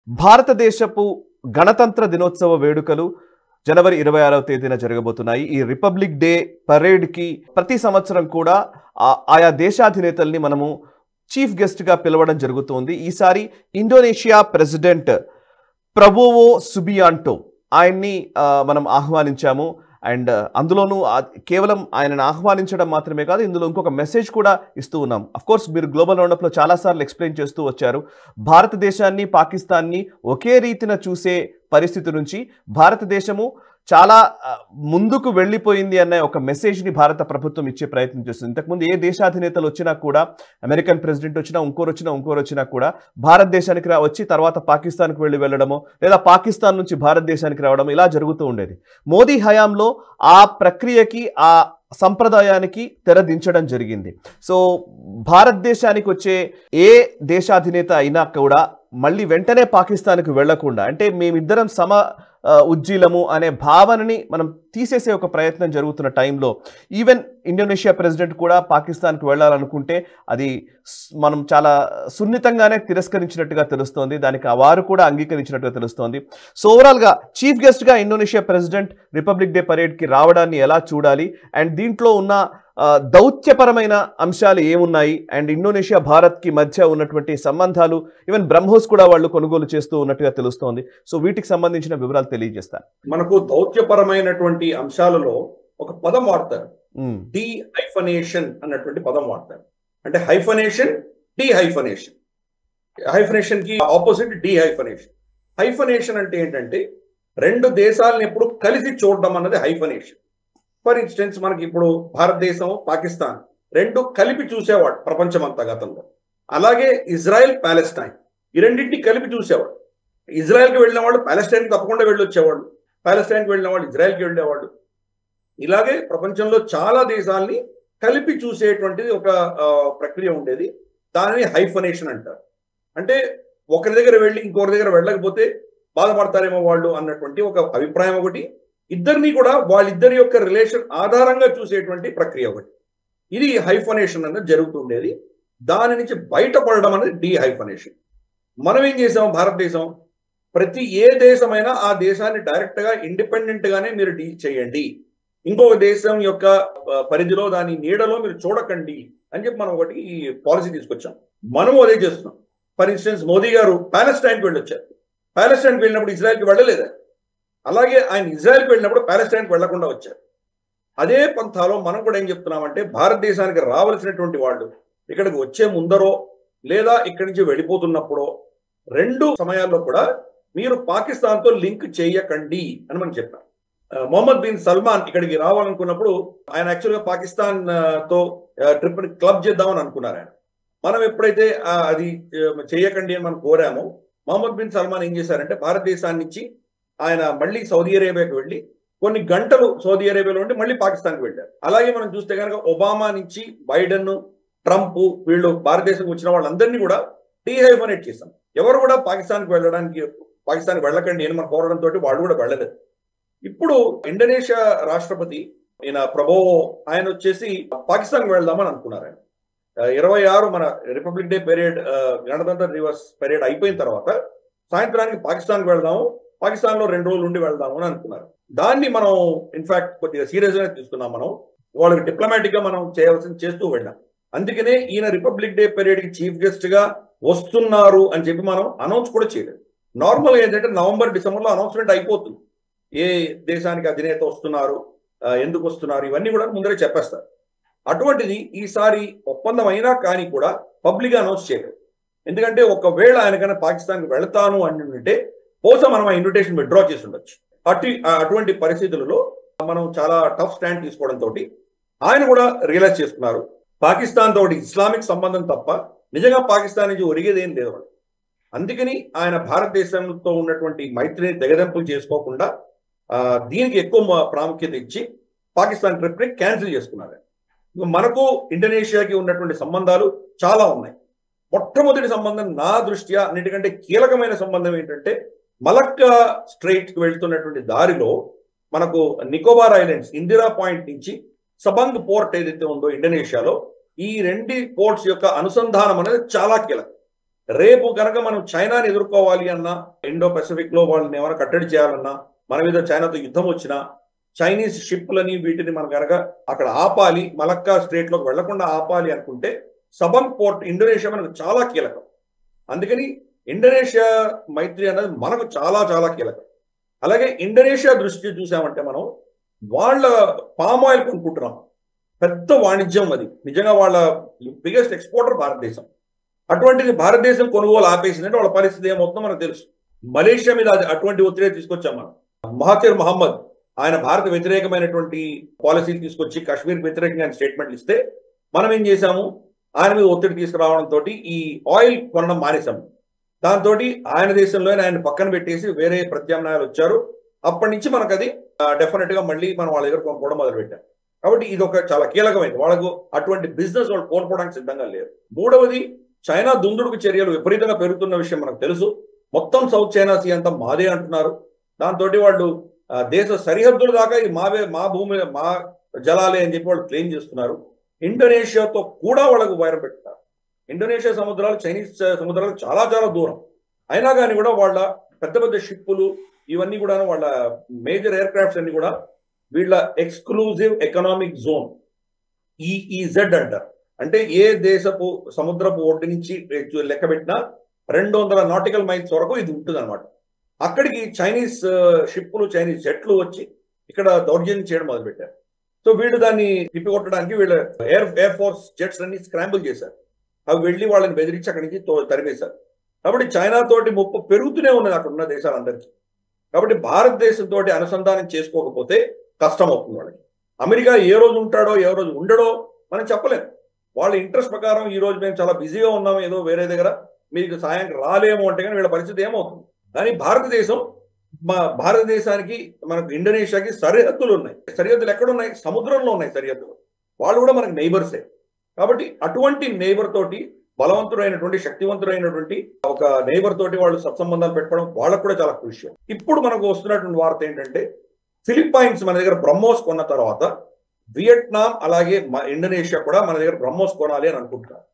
భారతదేశపు గణతంత్ర దినోత్సవ వేడుకలు జనవరి 26వ తేదీన జరగబోతున్నాయి. ఈ రిపబ్లిక్ డే పరేడ్ కి ప్రతి సంవత్సరం కూడా ఆయా దేశాధినేతల్ని మనము చీఫ్ గెస్ట్ గా పిలవడం జరుగుతుంది. ఈసారి ఇండోనేషియా ప్రెసిడెంట్ ప్రబోవో సుబియాంటో ఆయన్ని మనం ఆహ్వానించాము. అండ్ అందులోనూ కేవలం ఆయనను ఆహ్వానించడం మాత్రమే కాదు, ఇందులో ఇంకొక మెసేజ్ కూడా ఇస్తూ ఉన్నాం. అఫ్కోర్స్ మీరు గ్లోబల్ రౌండప్లో చాలాసార్లు ఎక్స్ప్లెయిన్ చేస్తూ వచ్చారు. భారతదేశాన్ని పాకిస్తాన్ని ఒకే రీతిన చూసే పరిస్థితి నుంచి భారతదేశము చాలా ముందుకు వెళ్ళిపోయింది అనే ఒక మెసేజ్ని భారత ప్రభుత్వం ఇచ్చే ప్రయత్నం చేస్తుంది. ఇంతకుముందు ఏ దేశాధినేతలు వచ్చినా కూడా, అమెరికన్ ప్రెసిడెంట్ వచ్చినా, ఇంకోరు వచ్చినా కూడా భారతదేశానికి వచ్చి తర్వాత పాకిస్తాన్కి వెళ్ళడమో లేదా పాకిస్తాన్ నుంచి భారతదేశానికి రావడం ఇలా జరుగుతూ ఉండేది. మోదీ హయాంలో ఆ ప్రక్రియకి ఆ సంప్రదాయానికి తెరదించడం జరిగింది. సో భారతదేశానికి వచ్చే ఏ దేశాధినేత అయినా కూడా మళ్ళీ వెంటనే పాకిస్తాన్కి వెళ్లకుండా, అంటే మేమిద్దరం ఉజ్జీలము అనే భావనని మనం తీసేసే ఒక ప్రయత్నం జరుగుతున్న టైంలో ఈవెన్ ఇండోనేషియా ప్రెసిడెంట్ కూడా పాకిస్తాన్కి వెళ్ళాలనుకుంటే అది మనం చాలా సున్నితంగానే తిరస్కరించినట్టుగా తెలుస్తోంది. దానికి వారు కూడా అంగీకరించినట్టుగా తెలుస్తోంది. సో ఓవరాల్గా చీఫ్ గెస్ట్గా ఇండోనేషియా ప్రెసిడెంట్ రిపబ్లిక్ డే పరేడ్కి రావడాన్ని ఎలా చూడాలి, అండ్ దీంట్లో ఉన్న దౌత్యపరమైన అంశాలు ఏమున్నాయి, అండ్ ఇండోనేషియా భారత్కి మధ్య ఉన్నటువంటి సంబంధాలు, ఈవెన్ బ్రహ్మోస్ కూడా వాళ్ళు కొనుగోలు చేస్తూ ఉన్నట్టుగా తెలుస్తోంది. సో వీటికి సంబంధించిన వివరాలు తెలియజేస్తారు. మనకు దౌత్యపరమైనటువంటి అంశాలలో ఒక పదం వాడతారు, డి హైఫనేషన్ అన్నటువంటి పదం వాడతారు. అంటే హైఫనేషన్, డి హైఫనేషన్, హైఫనేషన్ కి ఆపోజిట్ డి హైఫనేషన్. హైఫనేషన్ అంటే ఏంటంటే రెండు దేశాలను ఎప్పుడు కలిసి చూడడం అన్నది హైఫనేషన్. ఫర్ ఇన్స్టెన్స్ మనకి ఇప్పుడు భారతదేశం, పాకిస్తాన్ రెండు కలిపి చూసేవాడు ప్రపంచమంతా గతంలో. అలాగే ఇజ్రాయెల్, ప్యాలెస్టైన్ ఈ రెండింటిని కలిపి చూసేవాడు. ఇజ్రాయెల్కి వెళ్ళిన వాళ్ళు ప్యాలెస్టైన్కి తప్పకుండా వెళ్ళి వచ్చేవాళ్ళు, ప్యాలెస్టైన్కి వెళ్ళిన వాళ్ళు ఇజ్రాయెల్కి వెళ్ళేవాళ్ళు. ఇలాగే ప్రపంచంలో చాలా దేశాలని కలిపి చూసేటువంటిది ఒక ప్రక్రియ ఉండేది. దానిని హైఫనేషన్ అంటారు. అంటే ఒకరి దగ్గర వెళ్ళి ఇంకొకరి దగ్గర వెళ్ళకపోతే బాధపడతారేమో వాళ్ళు అన్నటువంటి ఒక అభిప్రాయం ఒకటి, ఇద్దరిని కూడా వాళ్ళిద్దరి యొక్క రిలేషన్ ఆధారంగా చూసేటువంటి ప్రక్రియ ఒకటి. ఇది హైఫనేషన్ అనేది జరుగుతుండేది. దాని నుంచి బయటపడడం అనేది డి హైఫనేషన్. మనం ఏం చేసాం, భారతదేశం ప్రతి ఏ దేశమైనా ఆ దేశాన్ని డైరెక్ట్గా ఇండిపెండెంట్గానే మీరు డీల్ చేయండి, ఇంకొక దేశం యొక్క పరిధిలో దాని నీడలో మీరు చూడకండి అని చెప్పి మనం ఒకటి పాలసీ తీసుకొచ్చాం. మనము అదే చేస్తున్నాం. ఫర్ ఇన్స్టెన్స్ మోదీ గారు ప్యాలెస్టైన్కి వెళ్ళొచ్చారు. ప్యాలెస్టైన్కి వెళ్ళినప్పుడు ఇజ్రాయెల్కి వెళ్ళలేదు. అలాగే ఆయన ఇజ్రాయెల్కి వెళ్ళినప్పుడు ప్యాలెస్టైన్కి వెళ్లకుండా వచ్చారు. అదే పంథాలో మనం కూడా ఏం చెప్తున్నామంటే భారతదేశానికి రావాల్సినటువంటి వాళ్ళు ఇక్కడికి వచ్చే ముందరో లేదా ఇక్కడి నుంచి వెళ్ళిపోతున్నప్పుడో రెండు సమయాల్లో కూడా మీరు పాకిస్తాన్తో లింక్ చేయకండి అని మనం చెప్పాం. మొహమ్మద్ బిన్ సల్మాన్ ఇక్కడికి రావాలనుకున్నప్పుడు ఆయన యాక్చువల్గా పాకిస్తాన్ తో ట్రిప్ క్లబ్ చేద్దామని అనుకున్నారు. ఆయన మనం ఎప్పుడైతే అది చేయకండి అని మనం కోరామో మొహమ్మద్ బిన్ సల్మాన్ ఏం చేశారంటే భారతదేశాన్ని నుంచి ఆయన మళ్ళీ సౌదీ అరేబియాకి వెళ్ళి కొన్ని గంటలు సౌదీ అరేబియాలో ఉండి మళ్ళీ పాకిస్తాన్కి వెళ్ళారు. అలాగే మనం చూస్తే కనుక ఒబామా నుంచి బైడెన్, ట్రంప్ వీళ్ళు భారతదేశంకి వచ్చిన వాళ్ళందరినీ కూడా డీహైఫనేట్ చేశాం. ఎవరు కూడా పాకిస్తాన్కి వెళ్ళకండి అని మనం కోరడంతో వాళ్ళు కూడా వెళ్ళలేదు. ఇప్పుడు ఇండోనేషియా రాష్ట్రపతి ఈయన ప్రబోవో ఆయన వచ్చేసి పాకిస్తాన్కి వెళ్దామని అనుకున్నారు. ఆయన 26 మన రిపబ్లిక్ డే పరేడ్, గణతంత్ర దివస్ పరేడ్ అయిపోయిన తర్వాత సాయంత్రానికి పాకిస్తాన్కి వెళ్దాము, పాకిస్తాన్లో 2 రోజులు ఉండి వెళ్దాము అని అనుకున్నారు. దాన్ని మనం ఇన్ఫాక్ట్ కొద్దిగా సీరియస్గా తీసుకున్నాం. మనం వాళ్ళకి డిప్లొమాటిక్ గా మనం చేస్తూ వెళ్ళాం. అందుకనే ఈయన రిపబ్లిక్ డే పరేడ్కి చీఫ్ గెస్ట్ గా వస్తున్నారు అని చెప్పి మనం అనౌన్స్ కూడా చేయలేదు. నార్మల్ ఏంటంటే నవంబర్, డిసెంబర్లో అనౌన్స్మెంట్ అయిపోతుంది. ఏ దేశానికి అధినేత వస్తున్నారు, ఎందుకు వస్తున్నారు, ఇవన్నీ కూడా ముందరే చెప్పేస్తారు. అటువంటిది ఈసారి ఒప్పందం అయినా కానీ కూడా పబ్లిక్ గా అనౌన్స్ చేయలేదు. ఎందుకంటే ఒకవేళ ఆయనకైనా పాకిస్తాన్కి వెళ్తాను అని అంటే బహుశా మనం ఆ ఇన్విటేషన్ విత్డ్రా చేసి ఉండొచ్చు. అటువంటి పరిస్థితులలో మనం చాలా టఫ్ స్టాండ్ తీసుకోవడంతో ఆయన కూడా రియలైజ్ చేసుకున్నారు పాకిస్తాన్ తోటి ఇస్లామిక్ సంబంధం తప్ప నిజంగా పాకిస్తాన్ నుంచి ఒరిగేదేం లేదు. అందుకని ఆయన భారతదేశంతో ఉన్నటువంటి మైత్రిని తెగదెంపులు చేసుకోకుండా దీనికి ఎక్కువ ప్రాముఖ్యత ఇచ్చి పాకిస్తాన్ ట్రిప్ని క్యాన్సిల్ చేసుకున్నారు. మనకు ఇండోనేషియాకి ఉన్నటువంటి సంబంధాలు చాలా ఉన్నాయి. మొట్టమొదటి సంబంధం నా దృష్ట్యా అన్నిటికంటే కీలకమైన సంబంధం ఏంటంటే మలక్కా స్ట్రైట్కి వెళ్తున్నటువంటి దారిలో మనకు నికోబార్ ఐలాండ్స్, ఇందిరా పాయింట్ నుంచి సబంగ్ పోర్ట్ ఏదైతే ఉందో ఇండోనేషియాలో, ఈ 2 పోర్ట్స్ యొక్క అనుసంధానం అనేది చాలా కీలకం. రేపు కనుక మనం చైనాని ఎదుర్కోవాలి అన్నా, ఇండో పసిఫిక్ లో వాళ్ళని ఏమైనా కట్టడి చేయాలన్నా, మన మీద చైనాతో యుద్ధం వచ్చినా, చైనీస్ షిప్లని వీటిని మనం కనుక అక్కడ ఆపాలి, మలక్కా స్ట్రేట్ లోకి వెళ్లకుండా ఆపాలి అనుకుంటే సబన్ పోర్ట్ ఇండోనేషియా మనకు చాలా కీలకం. అందుకని ఇండోనేషియా మైత్రి అనేది మనకు చాలా చాలా కీలకం. అలాగే ఇండోనేషియా దృష్టి చూసామంటే మనం వాళ్ళ పామ్ ఆయిల్ కొనుక్కుంటున్నాం, పెద్ద వాణిజ్యం అది, నిజంగా వాళ్ళ బిగ్గెస్ట్ ఎక్స్పోర్టర్ భారతదేశం. అటువంటిది భారతదేశం కొనుగోలు ఆపేసిందంటే వాళ్ళ పరిస్థితి ఏమవుతుందో మనకు తెలుసు. మలేషియా మీద అటువంటి ఒత్తిడి తీసుకొచ్చాం మనం. మహాతిర్ మహమ్మద్ ఆయన భారత వ్యతిరేకమైనటువంటి పాలసీ తీసుకొచ్చి కాశ్మీర్ వ్యతిరేకంగా స్టేట్మెంట్లు ఇస్తే మనం ఏం చేశాము, ఆయన మీద ఒత్తిడి తీసుకురావడంతో ఈ ఆయిల్ కొనడం మానేశాము. దాంతో ఆయన దేశంలోనే ఆయన పక్కన పెట్టేసి వేరే ప్రత్యామ్నాయాలు వచ్చారు. అప్పటి నుంచి మనకు అది డెఫినెట్ గా మళ్ళీ మనం వాళ్ళ దగ్గర కొనుక్కోవడం మొదలుపెట్టాం. కాబట్టి ఇది ఒక చాలా కీలకమైనది. వాళ్ళకు అటువంటి బిజినెస్ వాళ్ళు కోల్పోవడానికి సిద్ధంగా లేరు. మూడవది, చైనా దుందుడుకు చర్యలు విపరీతంగా పెరుగుతున్న విషయం మనకు తెలుసు. మొత్తం సౌత్ చైనా సీ అంతా మాదే అంటున్నారు. దాంతో వాళ్ళు దేశ సరిహద్దుల దాకా ఇది మా భూమి మా జలాలే అని చెప్పి వాళ్ళు క్లెయిమ్ చేస్తున్నారు. ఇండోనేషియాతో కూడా వాళ్ళకు వైరం పెట్టుతారు. ఇండోనేషియా సముద్రాలు చైనీస్ సముద్రాలకు చాలా చాలా దూరం అయినా కానీ కూడా వాళ్ళ పెద్ద పెద్ద షిప్పులు ఇవన్నీ కూడా వాళ్ళ మేజర్ ఎయిర్ క్రాఫ్ట్స్ అన్ని కూడా వీళ్ళ ఎక్స్క్లూజివ్ ఎకనామిక్ జోన్ EEZ అంటారు. అంటే ఏ దేశపు సముద్రపు ఒడ్డు నుంచి లెక్క పెట్టినా 200 నాటికల్ మైల్స్ వరకు ఇది ఉంటుంది అనమాట. అక్కడికి చైనీస్ షిప్పులు చైనీస్ జెట్లు వచ్చి ఇక్కడ దౌర్జన్యం చేయడం మొదలుపెట్టారు. సో వీళ్ళు దాన్ని తిప్పికొట్టడానికి వీళ్ళ ఎయిర్ ఫోర్స్ జెట్స్ అన్ని స్క్రాంబుల్ చేశారు. అవి వెళ్ళి వాళ్ళని బెదిరించి అక్కడి నుంచి తరిమేశారు. కాబట్టి చైనా తోటి ముప్పు పెరుగుతూనే ఉన్నది అక్కడ ఉన్న దేశాలందరికీ. కాబట్టి భారతదేశంతో అనుసంధానం చేసుకోకపోతే కష్టం అవుతుంది వాళ్ళకి. అమెరికా ఏ రోజు ఉంటాడో ఏ రోజు ఉండడో మనం చెప్పలేము. వాళ్ళ ఇంట్రెస్ట్ ప్రకారం ఈ రోజు మేము చాలా బిజీగా ఉన్నాము, ఏదో వేరే దగ్గర మీకు సాయంత్రం రాలేము అంటే కానీ వీళ్ళ పరిస్థితి ఏమవుతుంది. కానీ భారతదేశానికి మనకు ఇండోనేషియాకి సరిహద్దులు ఉన్నాయి. సరిహద్దులు ఎక్కడున్నాయి? సముద్రంలో ఉన్నాయి సరిహద్దులు. వాళ్ళు కూడా మనకు నైబర్సే. కాబట్టి అటువంటి నైబర్ తోటి బలవంతుడైనటువంటి శక్తివంతుడైనటువంటి ఒక నైబర్ తోటి వాళ్ళు సత్సంబంధాలు పెట్టుకోవడం వాళ్ళకు కూడా చాలా క్రూషియల్. ఇప్పుడు మనకు వస్తున్నటువంటి వార్త ఏంటంటే ఫిలిప్పైన్స్ మన దగ్గర బ్రహ్మోస్ కొన్న తర్వాత వియట్నాం అలాగే ఇండోనేషియా కూడా మన దగ్గర బ్రహ్మోస్ కొనాలి అని అనుకుంటున్నారు.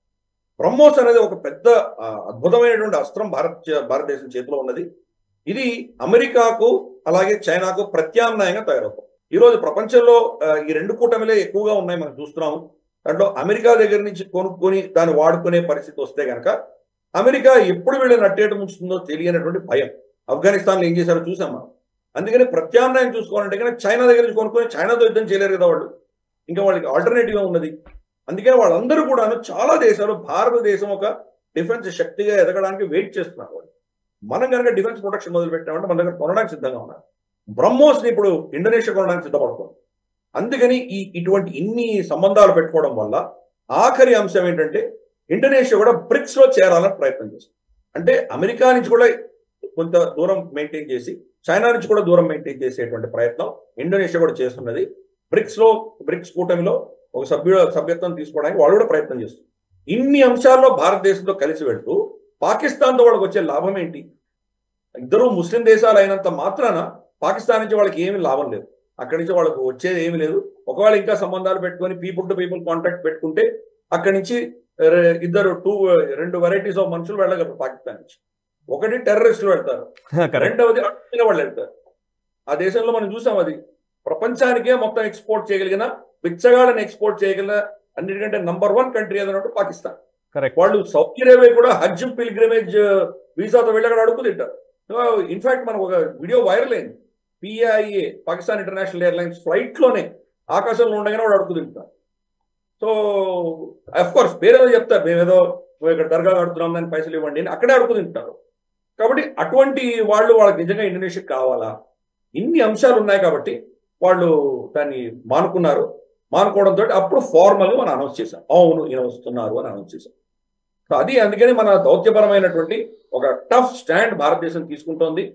బ్రహ్మోస్ అనేది ఒక పెద్ద అద్భుతమైనటువంటి అస్త్రం భారతదేశం చేతిలో ఉన్నది. ఇది అమెరికాకు అలాగే చైనాకు ప్రత్యామ్నాయంగా తయారవుతుంది. ఈరోజు ప్రపంచంలో ఈ రెండు కూటమిలే ఎక్కువగా ఉన్నాయి మనం చూస్తున్నాము. దాంట్లో అమెరికా దగ్గర నుంచి కొనుక్కొని దాన్ని వాడుకునే పరిస్థితి వస్తే కనుక అమెరికా ఎప్పుడు వీళ్ళని అట్టేట ముంచుతుందో తెలియనటువంటి భయం. ఆఫ్ఘనిస్తాన్లో ఏం చేశారో చూసాం మనం. అందుకని ప్రత్యామ్నాయం చూసుకోవాలంటే కనుక చైనా దగ్గర నుంచి కొనుక్కొని చైనాతో యుద్ధం చేయలేరు కదా వాళ్ళు, ఇంకా వాళ్ళకి ఆల్టర్నేటివ్ ఉన్నది. అందుకని వాళ్ళందరూ కూడా చాలా దేశాలు భారతదేశం ఒక డిఫెన్స్ శక్తిగా ఎదగడానికి వెయిట్ చేస్తున్నారు. వాళ్ళు మనం కనుక డిఫెన్స్ ప్రొటెక్షన్ మొదలు పెట్టామంటే మన దగ్గర కొనడానికి సిద్ధంగా ఉన్నారు. బ్రహ్మోస్ని ఇప్పుడు ఇండోనేషియా కొనడానికి సిద్ధపడుతుంది. అందుకని ఇటువంటి ఇన్ని సంబంధాలు పెట్టుకోవడం వల్ల ఆఖరి అంశం ఏంటంటే ఇండోనేషియా కూడా బ్రిక్స్ లో చేరాలని ప్రయత్నం చేస్తుంది. అంటే అమెరికా నుంచి కూడా కొంత దూరం మెయింటైన్ చేసి చైనా నుంచి కూడా దూరం మెయింటైన్ చేసేటువంటి ప్రయత్నం ఇండోనేషియా కూడా చేస్తున్నది. బ్రిక్స్ కూటమిలో ఒక సభ్యత్వం తీసుకోవడానికి వాళ్ళు కూడా ప్రయత్నం చేస్తుంది. ఇన్ని అంశాల్లో భారతదేశంతో కలిసి వెళ్తూ పాకిస్తాన్తో వాళ్ళకి వచ్చే లాభం ఏంటి? ఇద్దరు ముస్లిం దేశాలు అయినంత మాత్రాన పాకిస్తాన్ నుంచి వాళ్ళకి ఏమీ లాభం లేదు. అక్కడి నుంచి వాళ్ళకు వచ్చేది ఏమీ లేదు. ఒకవేళ ఇంకా సంబంధాలు పెట్టుకొని పీపుల్ టు పీపుల్ కాంటాక్ట్ పెట్టుకుంటే అక్కడి నుంచి రెండు వెరైటీస్ ఆఫ్ మనుషులు వెళ్ళగలరు పాకిస్తాన్ నుంచి. ఒకటి టెర్రరిస్టులు వెళ్తారు, రెండవది అడ్డుగా వాళ్ళు వెళ్తారు. ఆ దేశంలో మనం చూసాం, అది ప్రపంచానికే మొత్తం ఎక్స్పోర్ట్ చేయగలిగిన బిచ్చగాళ్ళని ఎక్స్పోర్ట్ చేయగలిగిన అన్నిటికంటే నంబర్ 1 కంట్రీ ఏదన్నట్టు పాకిస్తాన్. వాళ్ళు సౌదీ అరేబియా కూడా హజ్ పిల్గ్రిమేజ్ వీసాతో వెళ్ళి అక్కడ అడుగు తింటారు. ఇన్ఫాక్ట్ మనకు ఒక వీడియో వైరల్ అయింది. PIA Pakistan international airlines flight లోనే ఆకాశంలో ఉండగానే వాడు అడుగు తింటారు. సో అఫ్ కోర్స్ పేరేదో చెప్తారు, మేమేదో ఇక్కడ దర్గా కడుతున్నాం దాన్ని పైసలు ఇవ్వండి అని అక్కడే అడుగు తింటారు. కాబట్టి అటువంటి వాళ్ళకి నిజంగా ఇండోనేషియా కావాలా? ఇన్ని అంశాలు ఉన్నాయి కాబట్టి వాళ్ళు దాన్ని మానుకోవడంతో అప్పుడు ఫార్మల్ గా మనం అనౌన్స్ చేశాం, అవును ఈయన వస్తున్నారు అని అనౌన్స్ చేశాం. సో అది అందుకని మన దౌత్యపరమైనటువంటి ఒక టఫ్ స్టాండ్ భారతదేశం తీసుకుంటోంది.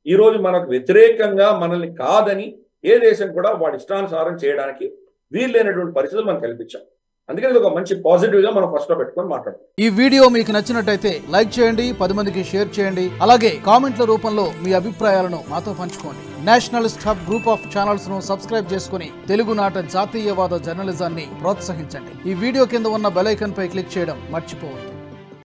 ఈ రోజు మనకు వ్యతిరేకంగా మనల్ని కాదని ఏ దేశం కూడా వాడి ఇష్టానుసారం చేయడానికి వీల్లేనటువంటి పరిస్థితులు మనం కల్పించాం. అందుకని ఇది ఒక మంచి పాజిటివ్ గా మనం ఫస్ట్ లో పెట్టుకొని మాట్లాడతాం. ఈ వీడియో మీకు నచ్చినట్టయితే లైక్ చేయండి, 10 మందికి షేర్ చేయండి. అలాగే కామెంట్ల రూపంలో మీ అభిప్రాయాలను మాతో పంచుకోండి. Nationalist hub group of channels ను సబ్స్క్రైబ్ చేసుకుని తెలుగునాట జాతీయవాద జర్నలిజాన్ని ప్రోత్సహించండి. ఈ వీడియో కింద ఉన్న బెల్ ఐకాన్ పై క్లిక్ చేయడం మర్చిపోవద్దు.